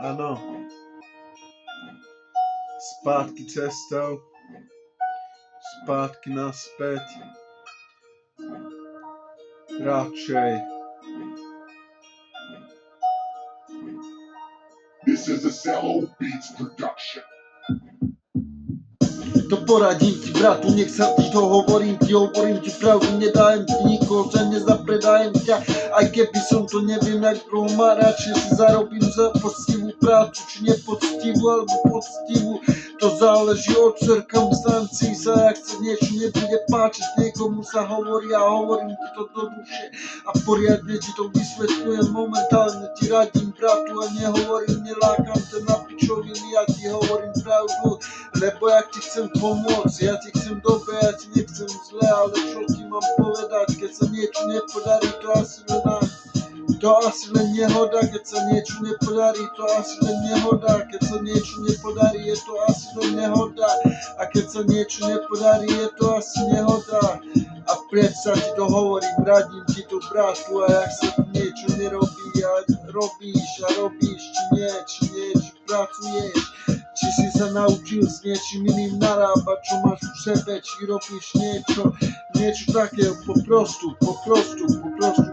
Áno. Zpátky cestou. Zpátky naspäť. Radšej. This is a Cello Beats production. To poradím ti, bratu, nech sa ti to hovorím ti pravdu, nedájem ti nikoho, že nezapredajem ťa, aj keby som to neviem, jak dlho má, radšej si zarobím za poctivú prácu, či nepoctivú, alebo poctivú, to záleží od circumstancí sa, ak sa niečo nebude páčiť, niekomu sa hovorí a hovorím ti to do duše a poriadne ti to vysvetľujem, momentálne ti radím, bratu, a nehovorím, nelákam ťa na pičoviny, ja ti hovorím pravdu, lebo ja ti chcem pomôcť, ja ti chcem dobre, ja ti nechcem zle, ale čo ti mám povedať, keď sa niečo nepodarí, to asi len nehoda, keď sa niečo nepodarí, to asi len nehoda, keď sa niečo nepodarí, je to asi len nehoda, a keď sa niečo nepodarí, je to asi nehoda, a predsa ti to hovorím, radím ti to, bratu, a jak sa niečo nerobí a robíš, či pracuješ, či si sa naučil s niečím iným narábať, čo máš v sebe, či robíš niečo také, poprostu,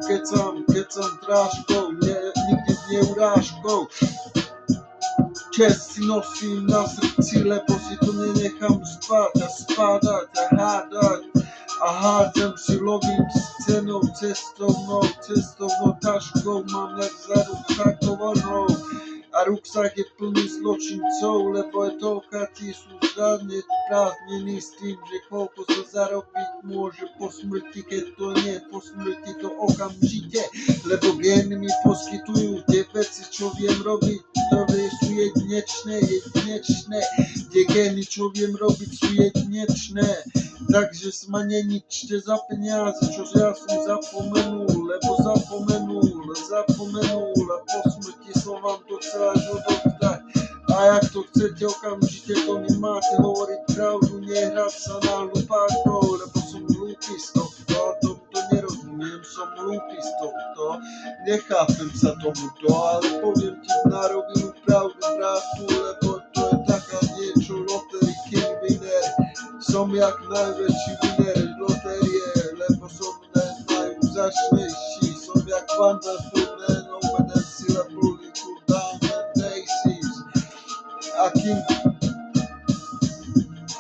keď som drážkou, nikdy neurážkou. Čest si nosím na srdci, lebo si to nenechám spať a spadať a hádať. A hádzam si, lovím s cenou, cestovnou taškou, mám jak za ruksakovanou. A ruksak je plný zločincov, lebo je toľkatí sú zradne prázdnení s tým, že koľko sa zarobiť môže po smrti, keď to nie po smrti, to okamžite, lebo gény mi poskytujú tie veci, čo viem robiť, ktoré sú jedinečné, tie gény, čo viem robiť, sú jedinečné, takže ma neničte za peniaze, čo ja som zapomenul, a po smrti som vám to chcel až odovzdať. A jak to chcete okamžite, to mi máte hovoriť pravdu, nehrať sa na hlupákov, lebo som hlúpy z tohto, a tomto nerozumiem, som hlúpy z tohto, nechápem sa tomuto, ale poviem ti na rovinu pravdu, bratu, lebo to je taká niečo, lottery king winner, som jak najväčší winner lotérie, lebo som najúžasnejší, som jak wonderful man, over the syllable, cool down and daisies.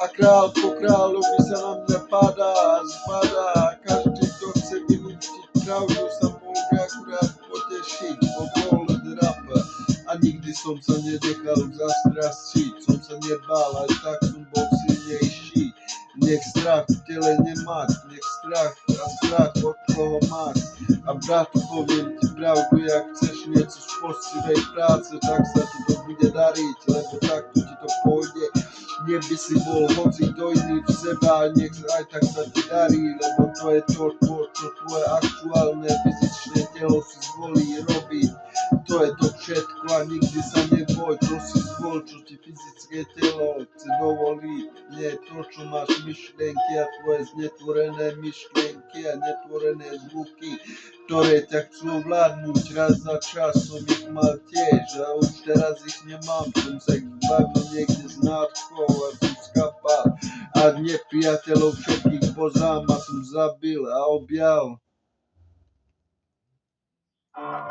A král po kráľovi sa na mňa padá a zbadá, a každý, kto chce vynútiť pravdu, sa môže akurát potešiť, bo bol rapper a nikdy som sa nenechal zastrašiť, som sa nebál, aj tak som bol silnejší. Nech strach v tele nemať, nech strach od koho máš. A bratu, poviem ti pravdu, jak chceš niečo z poctivej práce, tak sa ti to bude dariť, lebo takto ti to pôjde. Neby si bol hoci kto iný v seba, nech aj tak sa ti darí, lebo to je to, čo tvoje aktuálne fyzičné telo si zvolí robiť. To je to všetko a nikdy sa neboj, to si zvol, čo ti fyzické telo chce dovoliť. Nie to, čo máš myšlienky a tvoje znetvorené myšlienky a netvorené zvuky, ktoré ťa chcú ovládnuť. Raz za čas som ich mal tiež a už teraz ich nemám, som sa ich zbavil niekde z nádchou a som skapal a nepriateľov všetkých poznám a som zabil a objal.